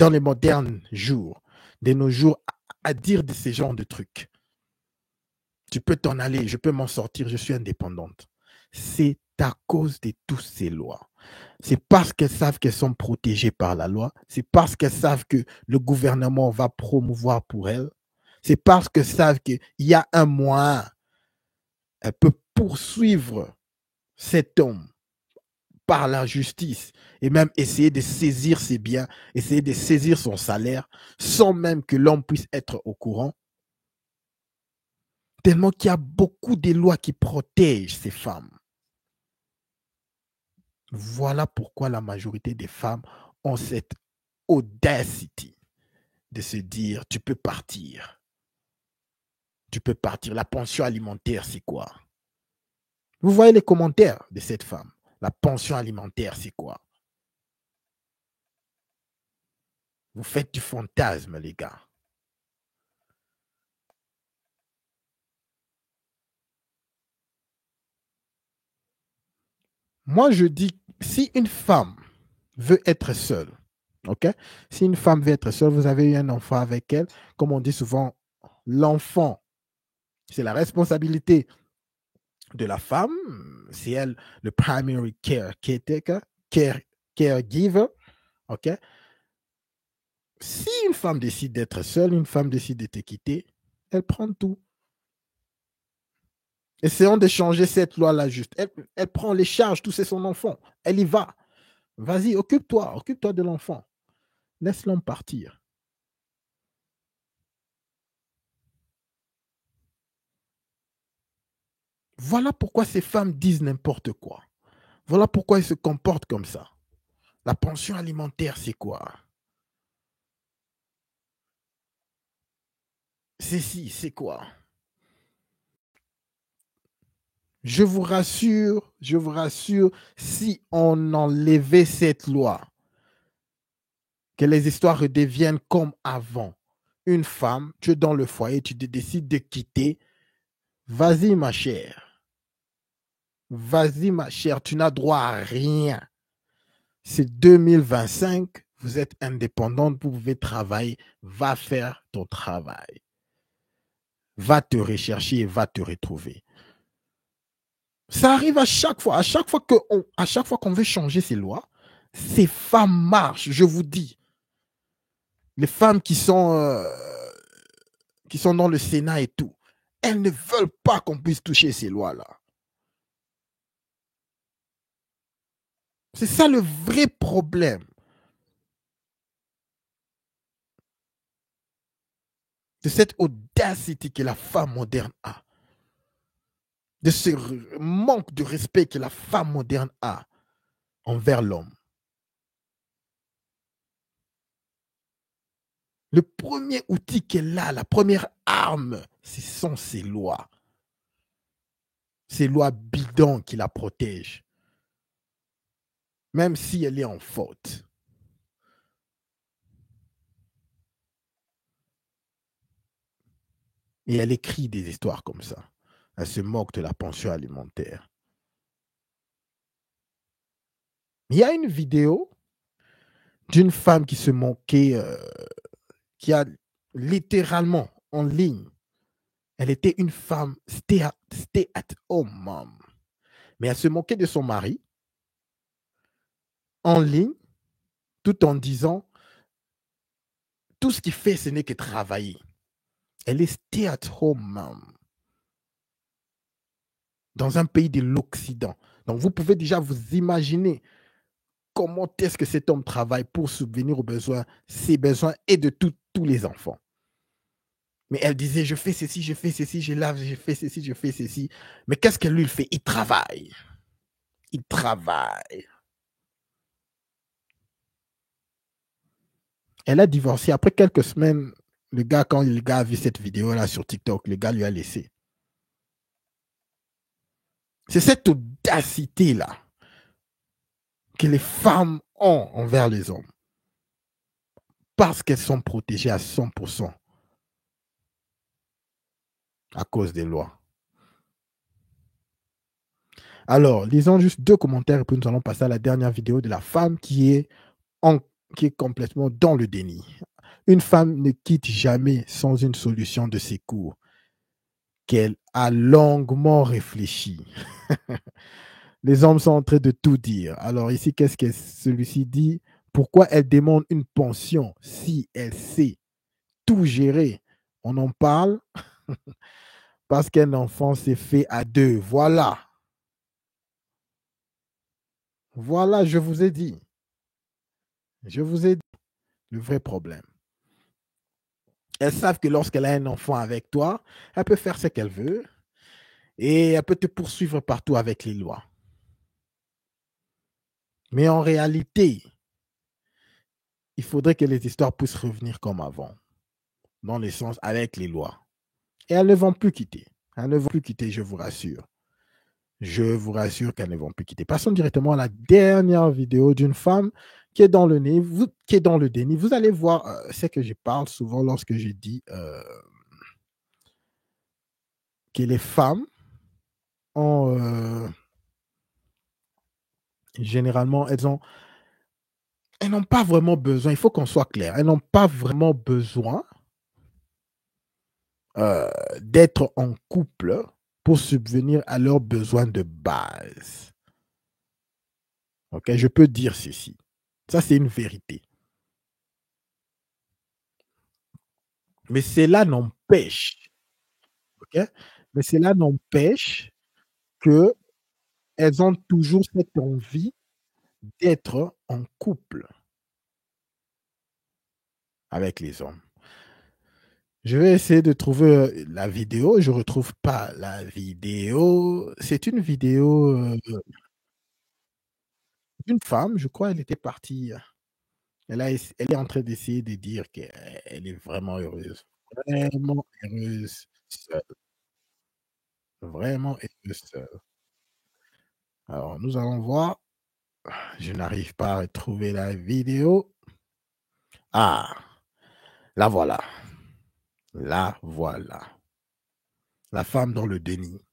les modernes jours, de nos jours, à dire de ces genres de trucs. Tu peux t'en aller, je peux m'en sortir, je suis indépendante. C'est à cause de toutes ces lois. C'est parce qu'elles savent qu'elles sont protégées par la loi. C'est parce qu'elles savent que le gouvernement va promouvoir pour elles. C'est parce qu'elles savent qu'il y a un moyen. Elle peut poursuivre cet homme par la justice et même essayer de saisir ses biens, essayer de saisir son salaire sans même que l'homme puisse être au courant. Tellement qu'il y a beaucoup de lois qui protègent ces femmes. Voilà pourquoi la majorité des femmes ont cette audacité de se dire, tu peux partir. Tu peux partir. La pension alimentaire, c'est quoi? Vous voyez les commentaires de cette femme. La pension alimentaire, c'est quoi? Vous faites du fantasme, les gars. Moi, je dis, si une femme veut être seule, ok? Si une femme veut être seule, vous avez eu un enfant avec elle, comme on dit souvent, l'enfant, c'est la responsabilité de la femme, c'est elle le primary caretaker, caregiver, ok? Si une femme décide d'être seule, une femme décide de te quitter, elle prend tout. Essayons de changer cette loi-là juste. Elle prend les charges, tout c'est son enfant. Elle y va. Vas-y, occupe-toi de l'enfant. Laisse l'homme partir. Voilà pourquoi ces femmes disent n'importe quoi. Voilà pourquoi elles se comportent comme ça. La pension alimentaire, c'est quoi? C'est quoi? Je vous rassure, si on enlevait cette loi, que les histoires redeviennent comme avant. Une femme, tu es dans le foyer, tu décides de quitter. Vas-y, ma chère. Vas-y, ma chère, tu n'as droit à rien. C'est 2025, vous êtes indépendante, vous pouvez travailler. Va faire ton travail. Va te rechercher et va te retrouver. Ça arrive à chaque fois. À chaque fois qu'on veut changer ces lois, ces femmes marchent, je vous dis. Les femmes qui sont dans le Sénat et tout, elles ne veulent pas qu'on puisse toucher ces lois-là. C'est ça le vrai problème. De cette audacité que la femme moderne a. De ce manque de respect que la femme moderne a envers l'homme. Le premier outil qu'elle a, la première arme, ce sont ces lois. Ces lois bidons qui la protègent. Même si elle est en faute. Et elle écrit des histoires comme ça. Elle se moque de la pension alimentaire. Il y a une vidéo d'une femme qui se moquait, qui a littéralement en ligne. Elle était une femme stay at home mom. Mais elle se moquait de son mari en ligne, tout en disant tout ce qu'il fait, ce n'est que travailler. Elle est stay at home mom, dans un pays de l'Occident. Donc, vous pouvez déjà vous imaginer comment est-ce que cet homme travaille pour subvenir aux besoins, ses besoins et de tous les enfants. Mais elle disait, je fais ceci, je lave, je fais ceci, je fais ceci. Mais qu'est-ce que lui, il fait? Il travaille. Il travaille. Elle a divorcé. Après quelques semaines, quand le gars a vu cette vidéo-là sur TikTok, le gars lui a laissé. C'est cette audacité-là que les femmes ont envers les hommes. Parce qu'elles sont protégées à 100% à cause des lois. Alors, lisons juste 2 commentaires et puis nous allons passer à la dernière vidéo de la femme qui est complètement dans le déni. Une femme ne quitte jamais sans une solution de secours qu'elle a longuement réfléchi. Les hommes sont en train de tout dire. Alors ici, qu'est-ce que celui-ci dit? Pourquoi elle demande une pension si elle sait tout gérer? On en parle parce qu'un enfant s'est fait à 2. Voilà. Voilà, je vous ai dit. Je vous ai dit le vrai problème. Elles savent que lorsqu'elle a un enfant avec toi, elle peut faire ce qu'elle veut et elle peut te poursuivre partout avec les lois. Mais en réalité, il faudrait que les histoires puissent revenir comme avant, dans le sens avec les lois. Et elles ne vont plus quitter. Elles ne vont plus quitter, je vous rassure. Je vous rassure qu'elles ne vont plus quitter. Passons directement à la dernière vidéo d'une femme qui est dans le déni. Vous allez voir ce que je parle souvent lorsque je dis que les femmes ont généralement, elles n'ont pas vraiment besoin, il faut qu'on soit clair, elles n'ont pas vraiment besoin d'être en couple pour subvenir à leurs besoins de base. Ok, je peux dire ceci. Ça, c'est une vérité. Mais cela n'empêche, ok? Mais cela n'empêche qu'elles ont toujours cette envie d'être en couple avec les hommes. Je vais essayer de trouver la vidéo. Je ne retrouve pas la vidéo. C'est une vidéo d'une femme, je crois, elle était partie. Elle est en train d'essayer de dire qu'elle est vraiment heureuse. Vraiment heureuse seule. Vraiment heureuse seule. Alors, nous allons voir. Je n'arrive pas à retrouver la vidéo. Ah, la voilà. La voilà. La femme dans le déni.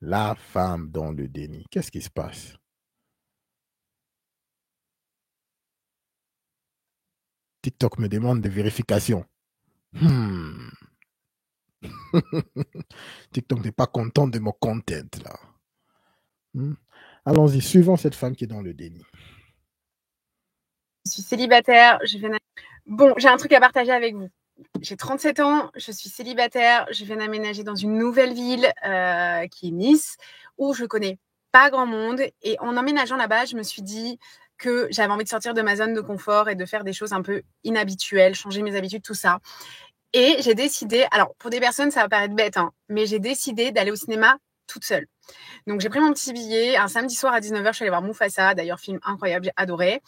La femme dans le déni. Qu'est-ce qui se passe? TikTok me demande des vérifications. TikTok n'est pas content de mon content, là. Allons-y, suivons cette femme qui est dans le déni. Je suis célibataire. Bon, j'ai un truc à partager avec vous. J'ai 37 ans, je suis célibataire, je viens d'aménager dans une nouvelle ville qui est Nice, où je connais pas grand monde. Et en emménageant là-bas, je me suis dit que j'avais envie de sortir de ma zone de confort et de faire des choses un peu inhabituelles, changer mes habitudes, tout ça. Et j'ai décidé, alors pour des personnes, ça va paraître bête, hein, mais j'ai décidé d'aller au cinéma toute seule. Donc j'ai pris mon petit billet, un samedi soir à 19h, je suis allée voir Mufasa, d'ailleurs film incroyable, j'ai adoré.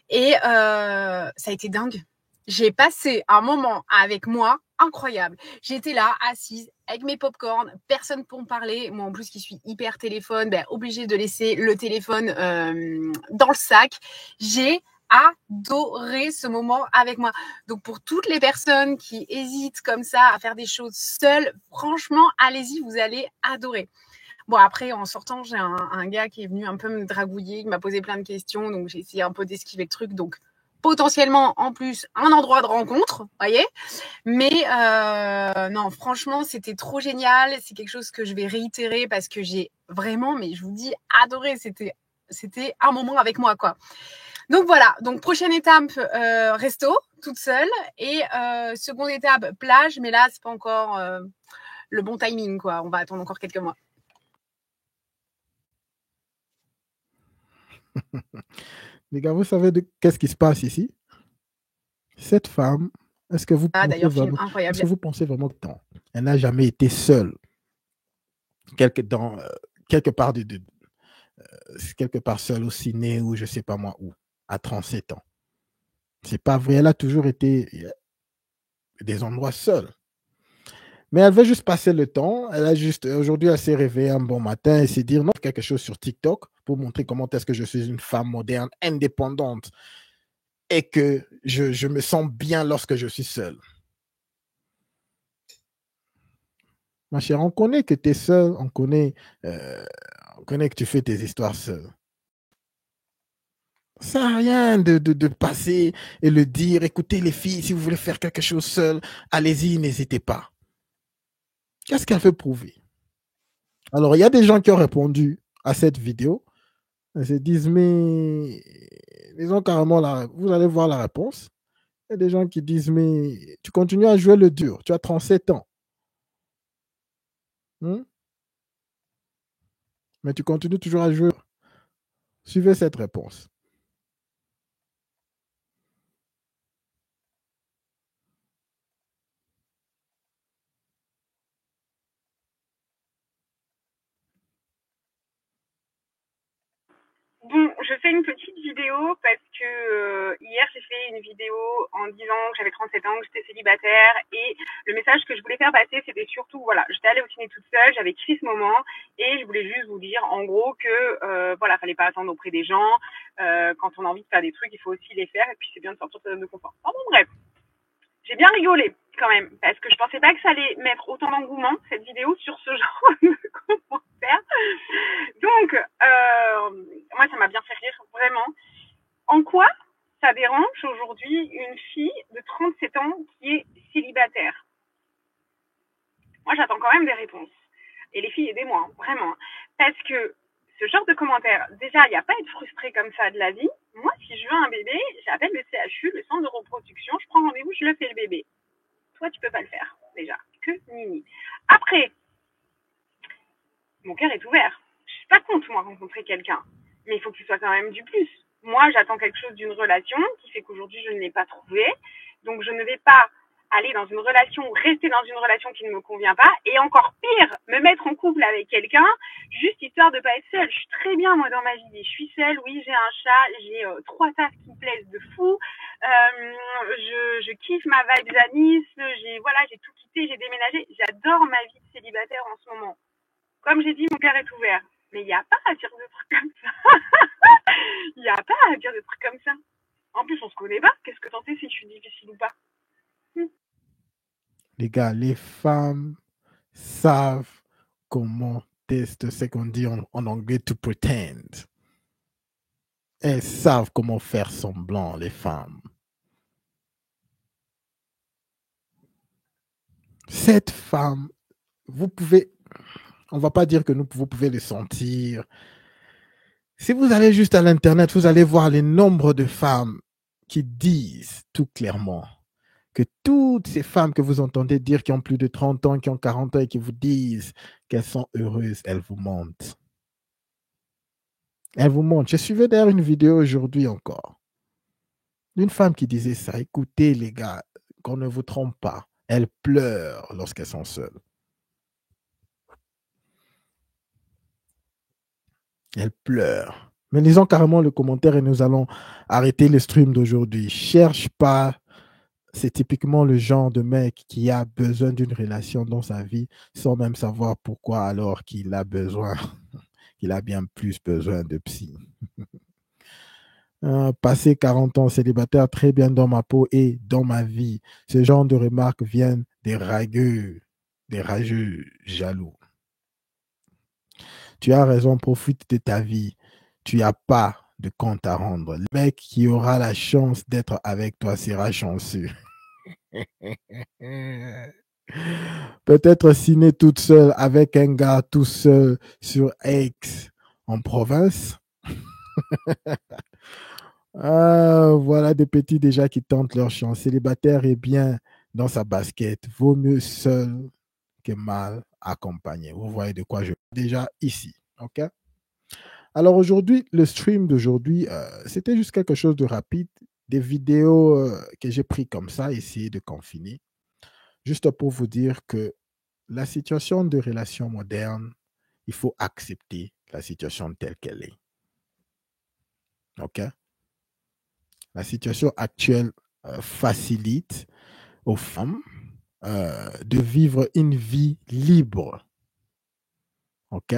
Et ça a été dingue. J'ai passé un moment avec moi incroyable. J'étais là, assise, avec mes pop-corn, personne pour me parler. Moi, en plus, qui suis hyper téléphone, obligée de laisser le téléphone dans le sac. J'ai adoré ce moment avec moi. Donc, pour toutes les personnes qui hésitent comme ça à faire des choses seules, franchement, allez-y, vous allez adorer. Bon, après, en sortant, j'ai un gars qui est venu un peu me dragouiller, il m'a posé plein de questions, donc j'ai essayé un peu d'esquiver le truc. Donc, potentiellement, en plus, un endroit de rencontre, voyez. Mais non, franchement, c'était trop génial. C'est quelque chose que je vais réitérer parce que j'ai vraiment, mais je vous dis, adoré. C'était un moment avec moi, quoi. Donc voilà, donc prochaine étape, resto, toute seule. Et seconde étape, plage. Mais là, c'est pas encore le bon timing, quoi. On va attendre encore quelques mois. Les gars, vous savez qu'est-ce qui se passe ici? Cette femme, est-ce que vous pensez vraiment que non, elle n'a jamais été seule quelque part quelque part seule au ciné ou je sais pas moi où, à 37 ans. C'est pas vrai, elle a toujours été des endroits seuls. Mais elle veut juste passer le temps. Aujourd'hui, elle s'est réveillée un bon matin et s'est dit non, quelque chose sur TikTok pour montrer comment est-ce que je suis une femme moderne, indépendante et que je me sens bien lorsque je suis seule. Ma chère, on connaît que tu es seule, on connaît que tu fais tes histoires seule. Ça sert à rien de passer et le dire. Écoutez les filles, si vous voulez faire quelque chose seule, allez-y, n'hésitez pas. Qu'est-ce qu'elle veut prouver? Alors, il y a des gens qui ont répondu à cette vidéo. Ils se disent, mais ils ont carrément vous allez voir la réponse. Il y a des gens qui disent, mais tu continues à jouer le dur. Tu as 37 ans. Mais tu continues toujours à jouer. Suivez cette réponse. Bon, je fais une petite vidéo parce que hier, j'ai fait une vidéo en disant que j'avais 37 ans, que j'étais célibataire. Et le message que je voulais faire passer, c'était surtout, voilà, j'étais allée au ciné toute seule, j'avais écrit ce moment. Et je voulais juste vous dire, en gros, que voilà, fallait pas attendre auprès des gens. Quand on a envie de faire des trucs, il faut aussi les faire. Et puis, c'est bien de sortir de sa zone de confort. Enfin, bon, bref. J'ai bien rigolé quand même, parce que je pensais pas que ça allait mettre autant d'engouement, cette vidéo, sur ce genre de commentaires. Donc, moi, ça m'a bien fait rire, vraiment. En quoi ça dérange aujourd'hui une fille de 37 ans qui est célibataire? Moi, j'attends quand même des réponses. Et les filles, aidez-moi, vraiment. Parce que ce genre de commentaires, déjà, il n'y a pas à être frustré comme ça de la vie. Moi, si je veux un bébé, j'appelle le CHU, le centre de reproduction, je prends rendez-vous, je le fais le bébé. Toi, tu peux pas le faire, déjà. Que nini. Après, mon cœur est ouvert. Je suis pas contre, moi, rencontrer quelqu'un. Mais il faut qu'il soit quand même du plus. Moi, j'attends quelque chose d'une relation qui fait qu'aujourd'hui, je ne l'ai pas trouvé. Donc, je ne vais pas aller dans une relation, rester dans une relation qui ne me convient pas, et encore pire, me mettre en couple avec quelqu'un, juste histoire de pas être seule. Je suis très bien, moi, dans ma vie. Je suis seule, oui, j'ai un chat, j'ai 3 tasses qui me plaisent de fou, je kiffe ma vibe à Nice, j'ai tout quitté, j'ai déménagé. J'adore ma vie de célibataire en ce moment. Comme j'ai dit, mon cœur est ouvert. Mais il n'y a pas à dire de trucs comme ça. Il n'y a pas à dire de trucs comme ça. En plus, on se connaît pas. Qu'est-ce que t'en sais si je suis difficile ou pas? Les gars, les femmes savent comment tester ce qu'on dit en anglais to pretend. Elles savent comment faire semblant, les femmes. Cette femme, vous pouvez, on va pas dire que vous pouvez le sentir. Si vous allez juste à l'internet, vous allez voir les nombres de femmes qui disent tout clairement que toutes ces femmes que vous entendez dire qui ont plus de 30 ans, qui ont 40 ans et qui vous disent qu'elles sont heureuses, elles vous mentent. Elles vous mentent. Je suivais d'ailleurs une vidéo aujourd'hui encore d'une femme qui disait ça. Écoutez les gars, qu'on ne vous trompe pas. Elles pleurent lorsqu'elles sont seules. Elles pleurent. Mais lisons carrément le commentaire et nous allons arrêter le stream d'aujourd'hui. Cherche pas. C'est typiquement le genre de mec qui a besoin d'une relation dans sa vie sans même savoir pourquoi alors qu'il a besoin, qu'il a bien plus besoin de psy. Passé 40 ans célibataire, très bien dans ma peau et dans ma vie. Ce genre de remarques viennent des rageux jaloux. Tu as raison, profite de ta vie. Tu n'as pas de compte à rendre. Le mec qui aura la chance d'être avec toi sera chanceux. Peut-être ciné toute seule avec un gars tout seul sur Aix en province. Voilà des petits déjà qui tentent leur chance. Célibataire est bien dans sa basket. Vaut mieux seul que mal accompagné. Vous voyez de quoi je parle déjà ici. OK? Alors aujourd'hui, le stream d'aujourd'hui, c'était juste quelque chose de rapide. Des vidéos que j'ai pris comme ça, essayer de confiner. Juste pour vous dire que la situation de relation moderne, il faut accepter la situation telle qu'elle est. OK? La situation actuelle facilite aux femmes de vivre une vie libre. OK?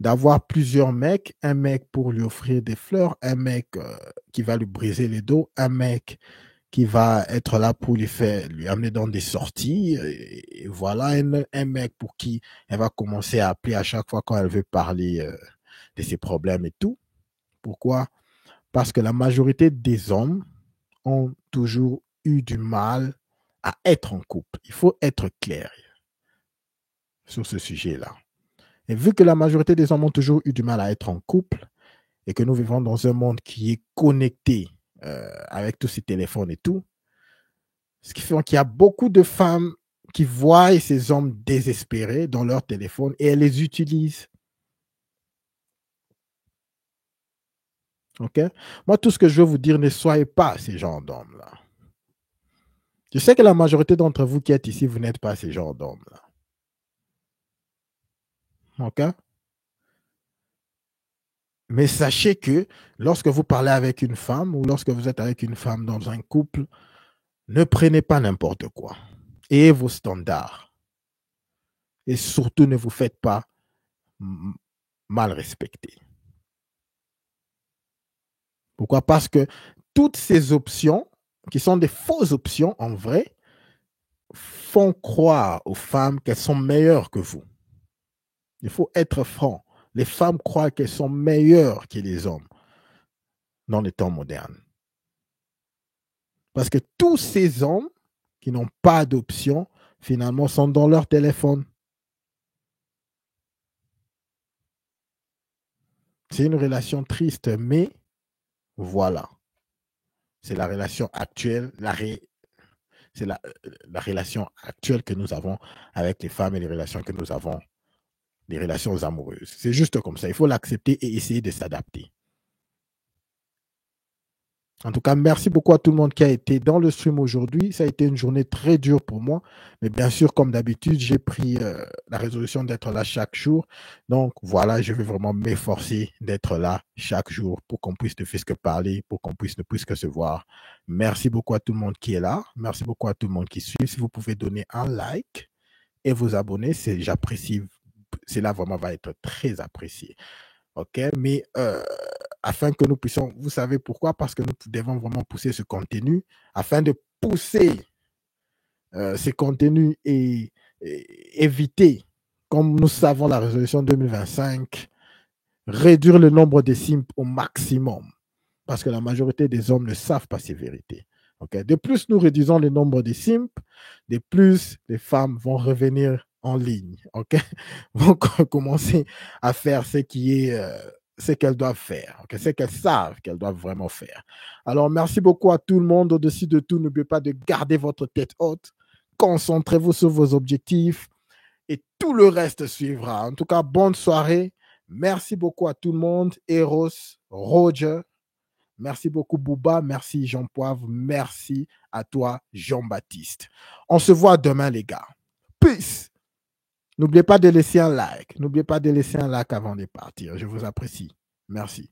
D'avoir plusieurs mecs, un mec pour lui offrir des fleurs, un mec qui va lui briser les dos, un mec qui va être là pour lui amener dans des sorties. Et voilà, un mec pour qui elle va commencer à appeler à chaque fois quand elle veut parler de ses problèmes et tout. Pourquoi? Parce que la majorité des hommes ont toujours eu du mal à être en couple. Il faut être clair sur ce sujet-là. Et vu que la majorité des hommes ont toujours eu du mal à être en couple et que nous vivons dans un monde qui est connecté avec tous ces téléphones et tout, ce qui fait qu'il y a beaucoup de femmes qui voient ces hommes désespérés dans leur téléphone et elles les utilisent. OK? Moi, tout ce que je veux vous dire, ne soyez pas ces genres d'hommes-là. Je sais que la majorité d'entre vous qui êtes ici, vous n'êtes pas ces genres d'hommes-là. OK? Mais sachez que lorsque vous parlez avec une femme ou lorsque vous êtes avec une femme dans un couple, ne prenez pas n'importe quoi. Ayez vos standards. Et surtout, ne vous faites pas mal respecter. Pourquoi? Parce que toutes ces options, qui sont des fausses options en vrai, font croire aux femmes qu'elles sont meilleures que vous. Il faut être franc. Les femmes croient qu'elles sont meilleures que les hommes dans les temps modernes. Parce que tous ces hommes qui n'ont pas d'option, finalement, sont dans leur téléphone. C'est une relation triste, mais voilà. C'est la relation actuelle, c'est la relation actuelle que nous avons avec les femmes et les relations que nous avons, les relations amoureuses. C'est juste comme ça. Il faut l'accepter et essayer de s'adapter. En tout cas, merci beaucoup à tout le monde qui a été dans le stream aujourd'hui. Ça a été une journée très dure pour moi. Mais bien sûr, comme d'habitude, j'ai pris la résolution d'être là chaque jour. Donc voilà, je vais vraiment m'efforcer d'être là chaque jour pour qu'on puisse ne fût-ce que parler, pour qu'on puisse ne puisse que se voir. Merci beaucoup à tout le monde qui est là. Merci beaucoup à tout le monde qui suit. Si vous pouvez donner un like et vous abonner, j'apprécie. Cela vraiment va être très apprécié. OK? Mais afin que nous puissions, vous savez pourquoi? Parce que nous devons vraiment pousser ce contenu, afin de pousser ces contenus et éviter, comme nous savons la résolution 2025, réduire le nombre de simps au maximum. Parce que la majorité des hommes ne savent pas ces vérités. Okay? De plus nous réduisons le nombre de simps, de plus les femmes vont revenir en ligne. Okay? Vont commencer à faire ce qui est... ce qu'elles doivent faire, okay? Ce qu'elles savent qu'elles doivent vraiment faire. Alors, merci beaucoup à tout le monde. Au-dessus de tout, n'oubliez pas de garder votre tête haute. Concentrez-vous sur vos objectifs et tout le reste suivra. En tout cas, bonne soirée. Merci beaucoup à tout le monde. Eros, Roger, merci beaucoup Bouba, merci Jean Poivre, merci à toi Jean-Baptiste. On se voit demain les gars. Peace. N'oubliez pas de laisser un like. N'oubliez pas de laisser un like avant de partir. Je vous apprécie. Merci.